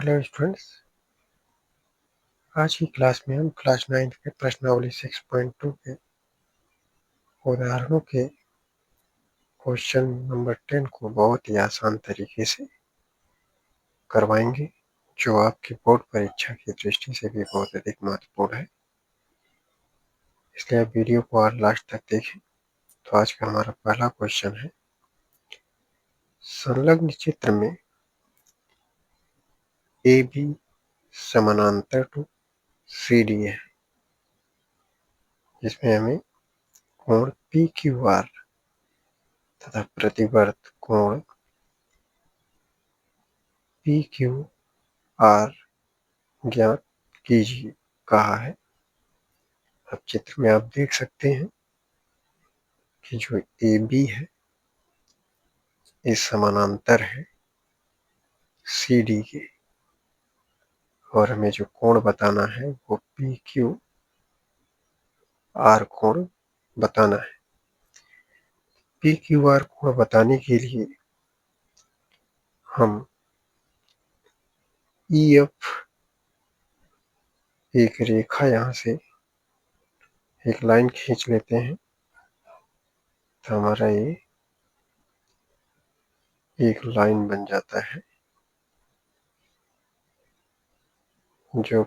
Hello students. आज की class में हम क्लास 9 के प्रश्नावली 6.2 के उदाहरणों के क्वेश्चन नंबर 10 को बहुत ही आसान तरीके से करवाएंगे, जो आपकी बोर्ड परीक्षा की दृष्टि से भी बहुत अधिक महत्वपूर्ण है। इसलिए आप वीडियो को और लास्ट तक देखें। तो आज का हमारा पहला क्वेश्चन है, संलग्न चित्र में ए बी समानांतर टू सी डी है, जिसमें हमें कोण पी क्यू आर तथा प्रतिवर्त कोण पी क्यू आर ज्ञात कीजिए कहा है। अब चित्र में आप देख सकते हैं कि जो ए बी है इस समानांतर है सी डी के, और हमें जो कोण बताना है वो पी क्यू आर कोण बताना है। पी क्यू आर कोण बताने के लिए हम ई एफ एक रेखा यहाँ से एक लाइन खींच लेते हैं, तो हमारा ये एक लाइन बन जाता है, जो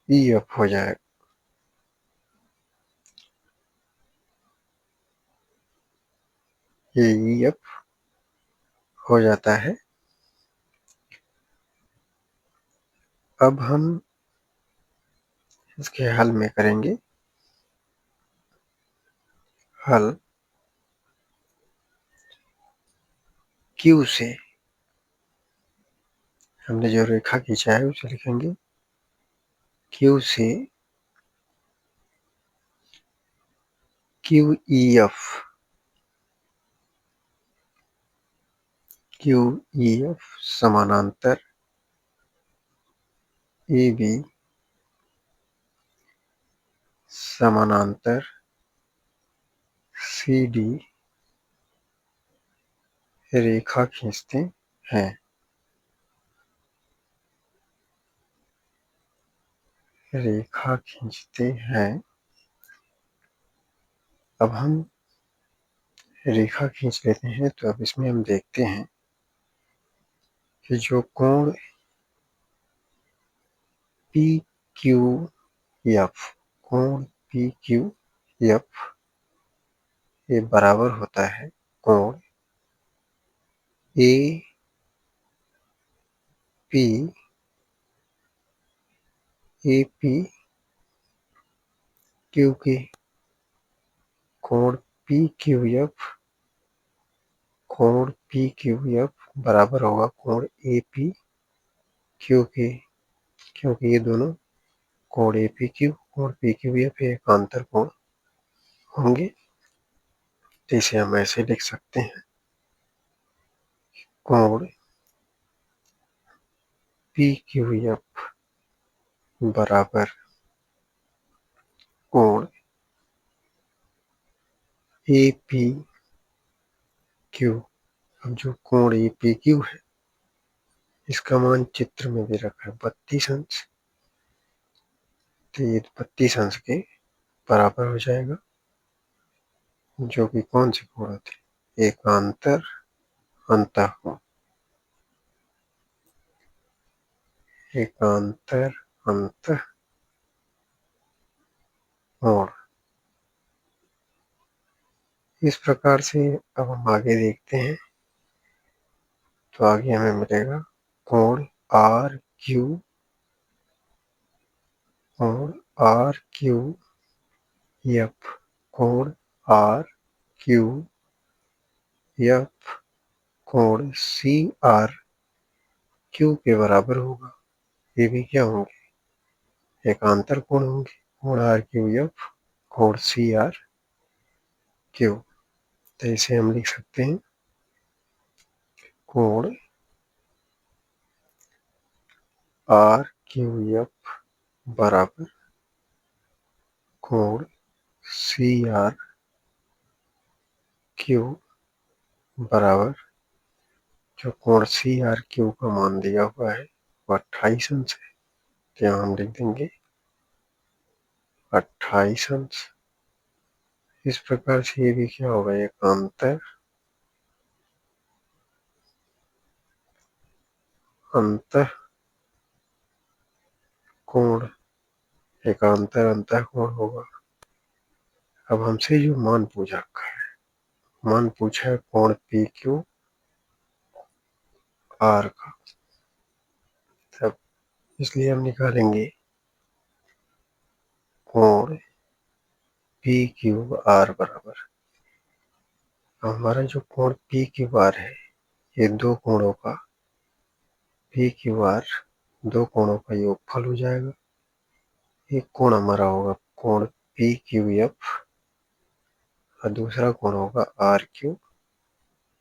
ई एफ हो जाएगा। ये ई एफ हो जाता है। अब हम इसके हल में करेंगे हल क्यू से। हमने जो रेखा खींचा है उसे लिखेंगे क्यू से क्यू ई एफ समानांतर ए बी समानांतर सी डी रेखा खींचते हैं। रेखा खींचते हैं। अब हम रेखा खींच लेते हैं, तो अब इसमें हम देखते हैं कि जो कोण पी क्यू एफ कोण पी क्यू एफ ये बराबर होता है कोण ए पी क्यू के। कोण पी क्यू एफ बराबर होगा कोण ए पी क्यू के, क्योंकि ये दोनों कोण ए पी क्यू कोण पी क्यू एफ एकांतर कोण होंगे। तो इसे हम ऐसे लिख सकते हैं, कोण पी क्यू एफ बराबर कोण ए पी क्यू। अब जो कोण ए पी क्यू है इसका मान चित्र में भी रखा है 32 अंश, तो ये 32 अंश के बराबर हो जाएगा, जो कि कौन से कोण होते हैं, एकांतर अंतःकोण। एकांतर अंतःकोण। इस प्रकार से अब हम आगे देखते हैं, तो आगे हमें मिलेगा कोण आर क्यू एफ कोण आर क्यू एफ कोण सी आर क्यू के बराबर होगा। ये भी क्या होंगे, एकांतर कोण होंगे। कोण आर क्यू एफ कोण सी आर क्यू। तो इसे हम लिख सकते हैं कोण आर क्यू एफ बराबर कोण सी आर क्यू बराबर जो कोण सी आर क्यू का मान दिया हुआ है वो 28 अंश है, तो यहाँ हम लिख देंगे 28 अंश। इस प्रकार से ये भी क्या होगा, एक अंतः कोण, एक अंतः कोण होगा। अब हमसे जो मान पूछा रखा है, मान पूछा है कोण पी क्यू आर का, तब इसलिए हम निकालेंगे कोण पी क्यू आर बराबर, हमारा जो कोण पी क्यू आर है ये दो कोणों का पी क्यू आर, दो कोणों का योगफल हो जाएगा। एक कोण हमारा होगा कोण पी क्यू एफ और दूसरा कोण होगा आर क्यू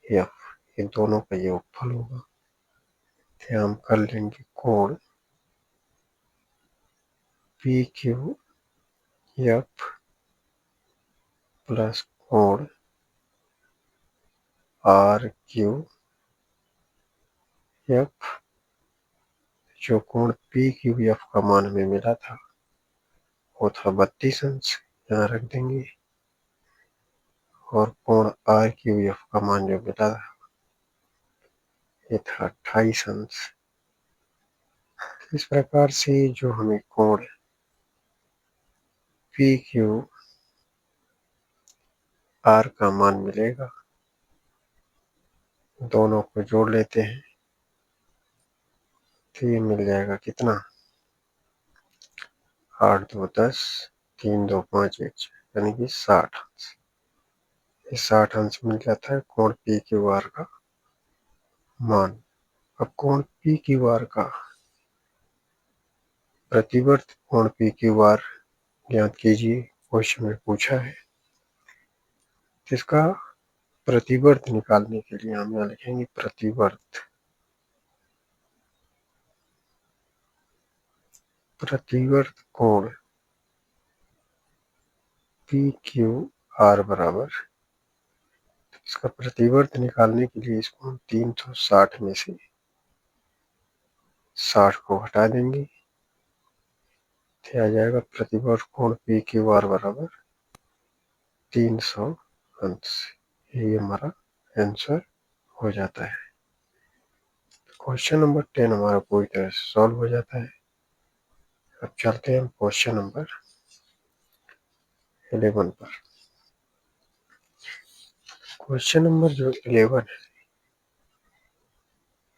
एफ, ये दोनों का योगफल होगा। तो हम कर लेंगे कोण पी क्यू एफ प्लस कोण आर क्यू एफ, जो कोण पी क्यू एफ का मान हमें मिला था वो था 32 अंश, यहाँ रख देंगे। और कोण आर क्यू एफ का मान जो मिला था ये था 28 अंश। इस प्रकार से जो हमें कोण पी क्यू आर का मान मिलेगा, दोनों को जोड़ लेते हैं तो ये मिल जाएगा कितना, 8 2 10, 3 2 5 1 6, यानी कि 60 अंश। ये 60 अंश मिल जाता है कोण पी क्यू आर का मान। अब कोण पी क्यू आर का प्रतिवर्त कोण पी क्यू आर ज्ञात कीजिए, क्वेश्चन में पूछा है। इसका प्रतिवर्त निकालने के लिए हम यहाँ लिखेंगे प्रतिवर्त कोण पी क्यू आर बराबर, इसका प्रतिवर्त निकालने के लिए इसको हम 360 में से 60 को हटा देंगे, तो आ जाएगा प्रतिवर्त कोण पी क्यू आर बराबर 300 अंश। ये हमारा आंसर हो जाता है। क्वेश्चन नंबर 10 हमारा पूरी तरह से सॉल्व हो जाता है। अब चलते हैं क्वेश्चन नंबर 11 पर। क्वेश्चन नंबर जो 11 है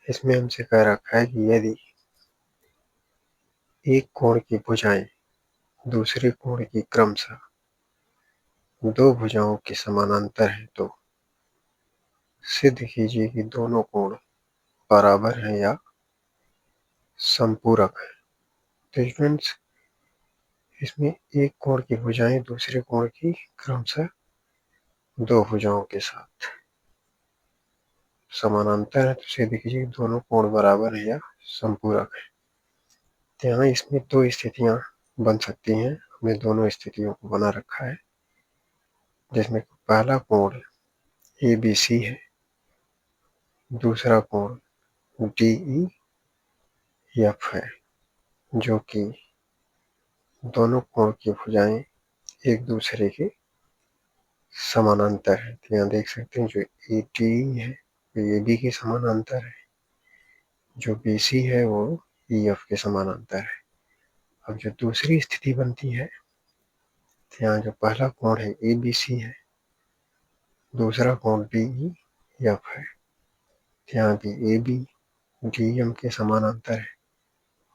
इसमें हमसे कह रखा है कि यदि एक कोण की भुजाएं दूसरे कोण की क्रमशः दो भुजाओं के समानांतर है तो सिद्ध कीजिए कि दोनों कोण बराबर हैं या संपूरक है। तो स्टूडेंट्स, इसमें एक कोण की भुजाएं दूसरे कोण की क्रमशः दो भुजाओं के साथ समानांतर है तो सिद्ध कीजिए कि दोनों कोण बराबर है या संपूरक है। तो यहाँ इसमें दो स्थितियां बन सकती हैं, हमने दोनों स्थितियों को बना रखा है, जिसमें पहला कोण ए बी सी है, दूसरा कोण डी ई एफ है, जो कि दोनों कोण की भुजाएं एक दूसरे के समानांतर है। तो यहाँ देख सकते हैं जो ए डी है वो ए बी के समानांतर है, जो बी सी है वो ई एफ के समानांतर है। अब जो दूसरी स्थिति बनती है, तो यहाँ जो पहला कोण है ए बी सी है, दूसरा कोण डी ई एफ है, तो यहाँ भी ए बी डी एम के समानांतर है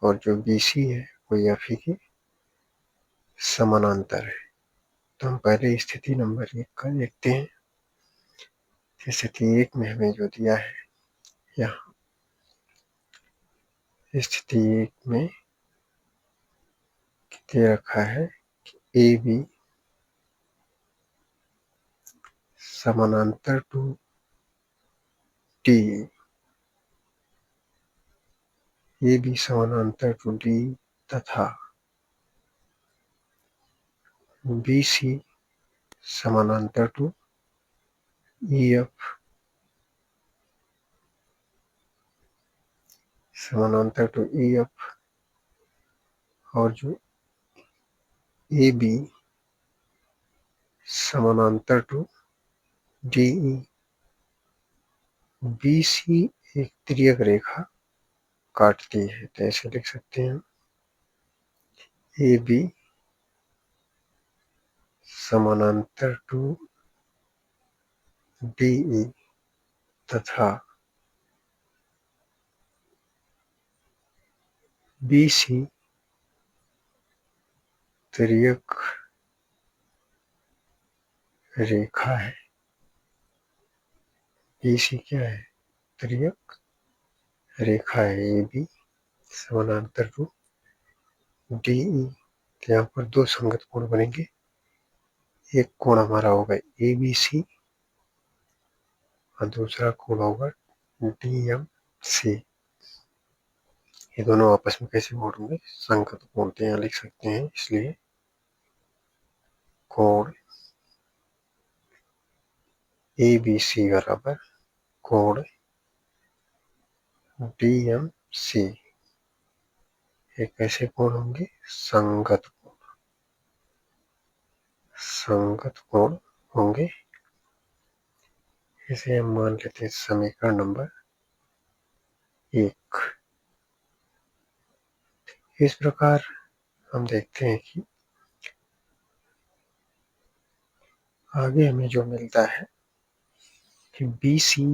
और जो बी सी है वो एफ ई के समानांतर है। तो हम पहले स्थिति नंबर 1 का देखते हैं। स्थिति 1 में हमें जो दिया है, यहाँ स्थिति 1 में दे रखा है कि ए बी समानांतर टू डी, ए बी समानांतर टू डी तथा बी सी समानांतर टू ई एफ समानांतर टू ई एफ और जो ए बी समानांतर to D E. B C एक तिर्यक रेखा काटती है, तो ऐसे लिख सकते हैं ए बी समानांतर टू डी ई तथा बी सी तिर्यक रेखा है। बी सी क्या है? तिर्यक रेखा है ए बी समानांतर टू डी ई। यहाँ पर दो संगत कोण बनेंगे। एक कोण हमारा होगा ए बी सी और दूसरा कोण होगा डी एम सी। ये दोनों आपस में कैसे कोण होंगे? संगत कोण। तो यहाँ लिख सकते हैं, इसलिए कोण ए बी सी बराबर कोण डी एम सी। ये कैसे कोण होंगे? संगत कोण। संगत कोण होंगे। इसे हम मान लेते हैं समीकरण नंबर 1। इस प्रकार हम देखते हैं कि आगे हमें जो मिलता है कि बी सी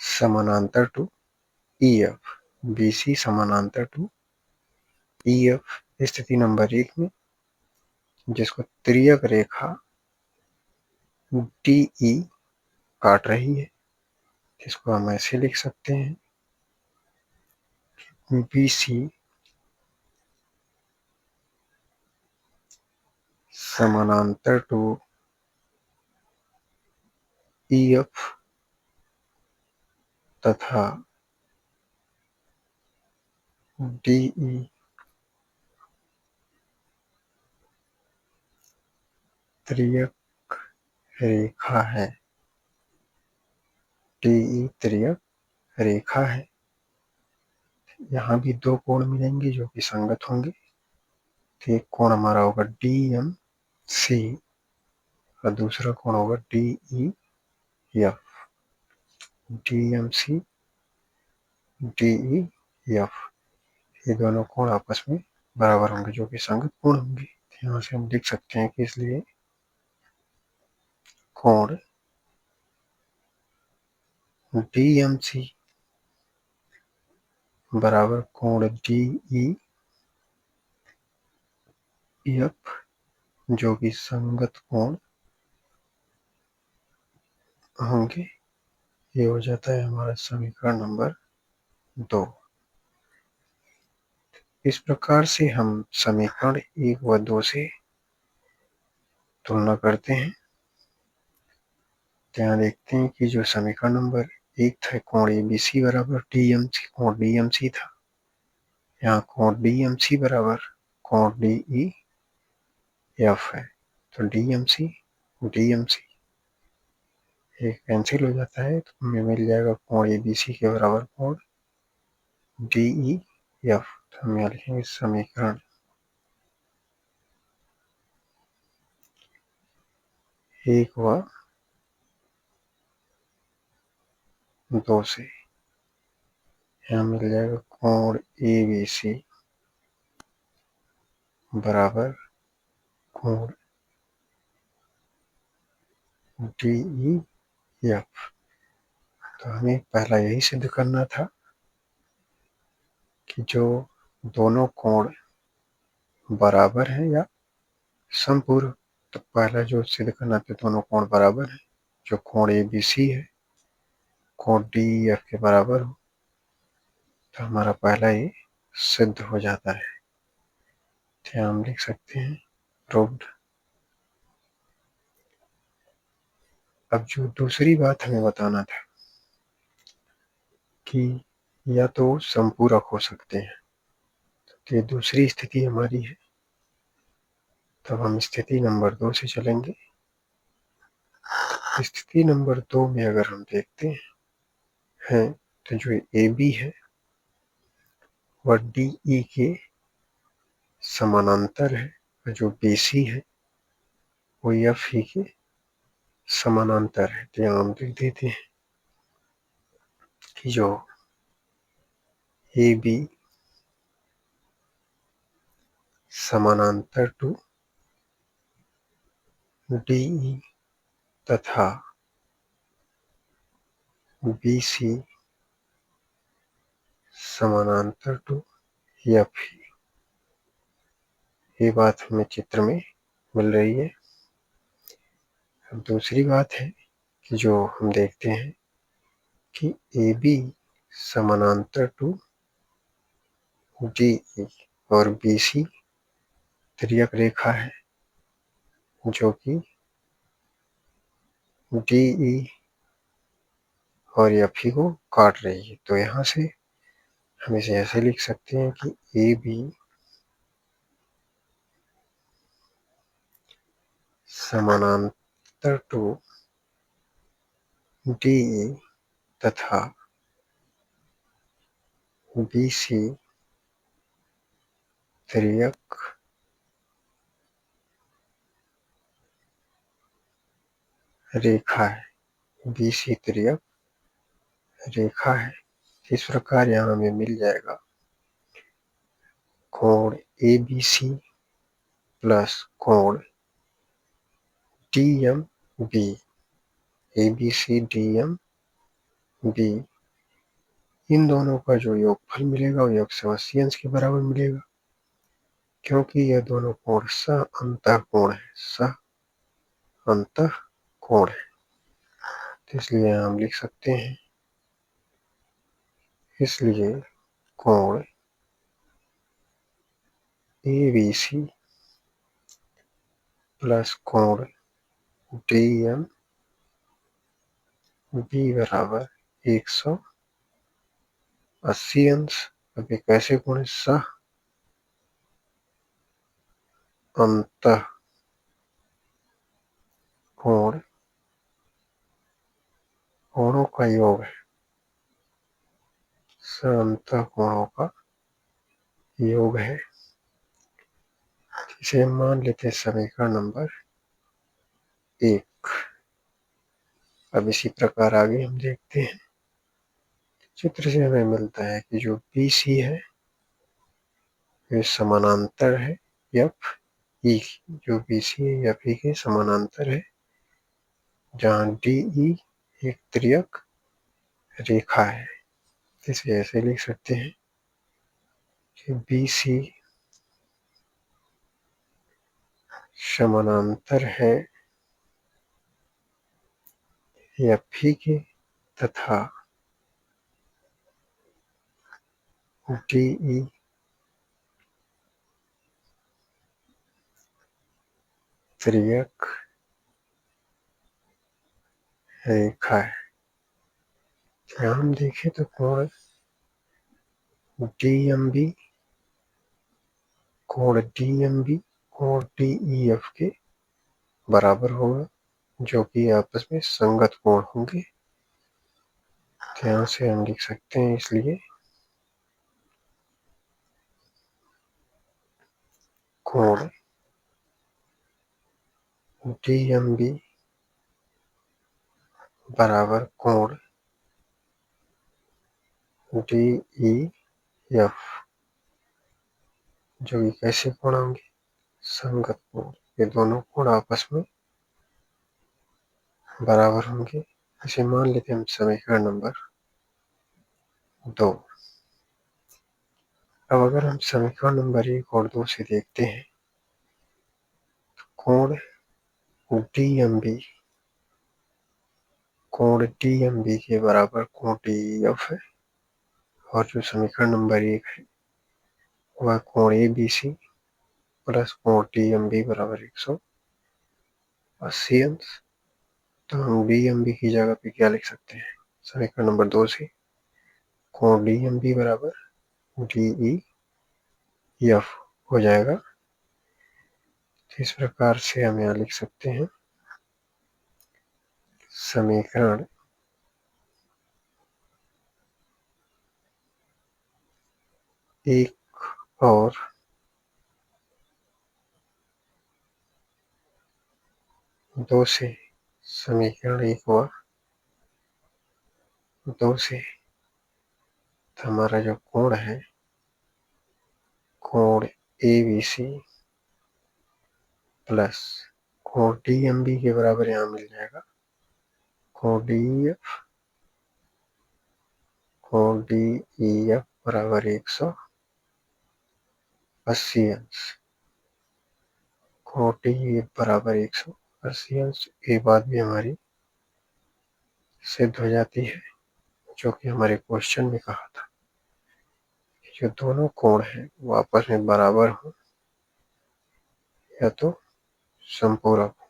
समानांतर to E F. B C समानांतर टू ई एफ स्थिति नंबर 1 में, जिसको तिर्यक रेखा डी ई काट रही है, जिसको हम ऐसे लिख सकते हैं बी सी समानांतर टू ई एफ तथा डी ई तिर्यक रेखा है। डी ई तिर्यक रेखा है। यहाँ भी दो कोण मिलेंगे जो कि संगत होंगे। तो एक कोण हमारा होगा डी एम सी और दूसरा कोण होगा D E F. D M C D E F, ये दोनों कोण आपस में बराबर होंगे जो कि संगत कोण होंगे। यहाँ से हम लिख सकते हैं कि इसलिए कोण डी एम सी बराबर कोण डी ई एफ जो कि संगत कोण होंगे। ये हो जाता है हमारा समीकरण नंबर 2। इस प्रकार से हम समीकरण 1 व 2 से तुलना करते हैं। यहाँ देखते हैं कि जो समीकरण नंबर 1 था कोण ए बी सी बराबर डी एम सी, कोण डी एम सी था। यहाँ कोण डी एम सी बराबर कोण डी ई एफ है। तो डी एम सी ये कैंसिल हो जाता है, तो हमें मिल जाएगा कोण ए बी सी के बराबर कोण डी ई एफ। तो हम यहाँ लिखेंगे समीकरण 1 व 2 से यहाँ मिल जाएगा कोण ए बी सी बराबर कोण डी ई एफ। तो हमें पहला यही सिद्ध करना था कि जो दोनों कोण बराबर हैं या समपूर्व। तो पहला जो सिद्ध करना था दोनों कोण बराबर हैं। जो कोण ए बी सी है कोण डी ई एफ के बराबर हो, तो हमारा पहला ये सिद्ध हो जाता है। तो हम लिख सकते हैं प्रूव्ड। अब जो दूसरी बात हमें बताना था कि या तो संपूरक हो सकते हैं, तो ये दूसरी स्थिति हमारी है। तब हम स्थिति नंबर 2 से चलेंगे। स्थिति नंबर 2 में अगर हम देखते हैं तो जो ए बी है वह डी ई के समानांतर है, और जो बी सी है वो एफ ई के समानांतर है। तो यहाँ हम लिख देते हैं कि जो ए बी समानांतर टू डी ई तथा बी सी समानांतर टू एफ ई। ये बात हमें चित्र में मिल रही है। अब दूसरी बात है कि जो हम देखते हैं कि ए बी समानांतर टू डी ई और बी सी तिर्यक रेखा है जो कि डी ई और एफ ई को काट रही है। तो यहाँ से हम इसे ऐसे लिख सकते हैं कि ए बी समानांतर टू डी ई तथा बी सी तिर्यक रेखा है, बी सी तिर्यक रेखा है। इस प्रकार यहाँ हमें मिल जाएगा कोण ए बी सी प्लस कोण D M B, A B C D M B, इन दोनों का जो योगफल मिलेगा वो 180 अंश के बराबर मिलेगा, क्योंकि यह दोनों कोण सह अंतःकोण है, सह अंतःकोण है। तो इसलिए हम लिख सकते हैं, इसलिए कोण ए बी सी प्लस कोण डी एम बी बराबर 180 अंश। अब ये कैसे कोण है? सह अंतःकोण कोणों का योग है, सह अंतःकोणों का योग है। इसे मान लेते हैं समीकरण नंबर 1। अब इसी प्रकार आगे हम देखते हैं, चित्र से हमें मिलता है कि जो बी सी है ये समानांतर है एफ ई, जो बी सी है एफ ई के समानांतर है, जहाँ डी ई एक तिर्यक रेखा है। इसे ऐसे लिख सकते हैं कि बी सी समानांतर है एफ ई के तथा डी ई तिर्यक रेखा है। यहाँ हम देखें तो कोण डी एम बी, कोण डी एम बी कोण डी ई एफ के बराबर होगा, जो कि आपस में संगत कोण होंगे। तो यहाँ से हम लिख सकते हैं, इसलिए कोण डी एम बी बराबर कोण डी ई एफ, जो कि कैसे कोण होंगे? संगत कोण। ये दोनों कोण आपस में बराबर होंगे। इसे मान लेते हैं हम समीकरण नंबर 2। अब अगर हम समीकरण नंबर 1 और 2 से देखते हैं, कोण डी एम बी कोण डी एम बी के बराबर कोण डी ई एफ है, और जो समीकरण नंबर 1 है वह कोण ए बी सी प्लस कोण डी एम बी बराबर 180 अंश। तो हम डी एम बी की जगह पे क्या लिख सकते हैं? समीकरण नंबर 2 से कोण डी एम बी बराबर डी ई एफ हो जाएगा। तो इस प्रकार से हम यहाँ लिख सकते हैं, समीकरण एक और दो से समीकरण एक और दो से हमारा जो कोण है, कोण ABC प्लस कोण DMB के बराबर यहाँ मिल जाएगा। कोण DEF बराबर 180 अंश। कोण DEF बराबर 180 अंश। ये बात भी हमारी सिद्ध हो जाती है, जो कि हमारे क्वेश्चन में कहा था कि जो दोनों कोण हैं वो आपस में बराबर हो या तो संपूरक हो।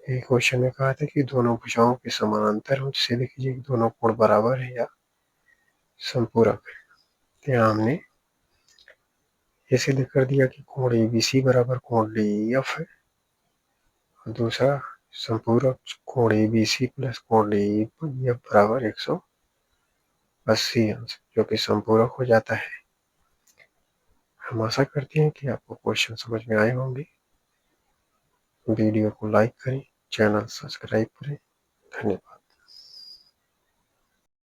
ये क्वेश्चन में कहा था कि दोनों भुजाओं के समानांतर हो, जिसे देखिए दोनों कोण बराबर है या संपूरक है। तो यहाँ हमने ये सिद्ध कर दिया कि कोण ABC बराबर कोण DEF है, और दूसरा संपूरक कोण ABC प्लस कोण DEF बराबर 180 अंश, जो कि संपूरक हो जाता है। हम आशा करते हैं कि आपको क्वेश्चन समझ में आए होंगे। वीडियो को लाइक करें, चैनल सब्सक्राइब करें। धन्यवाद।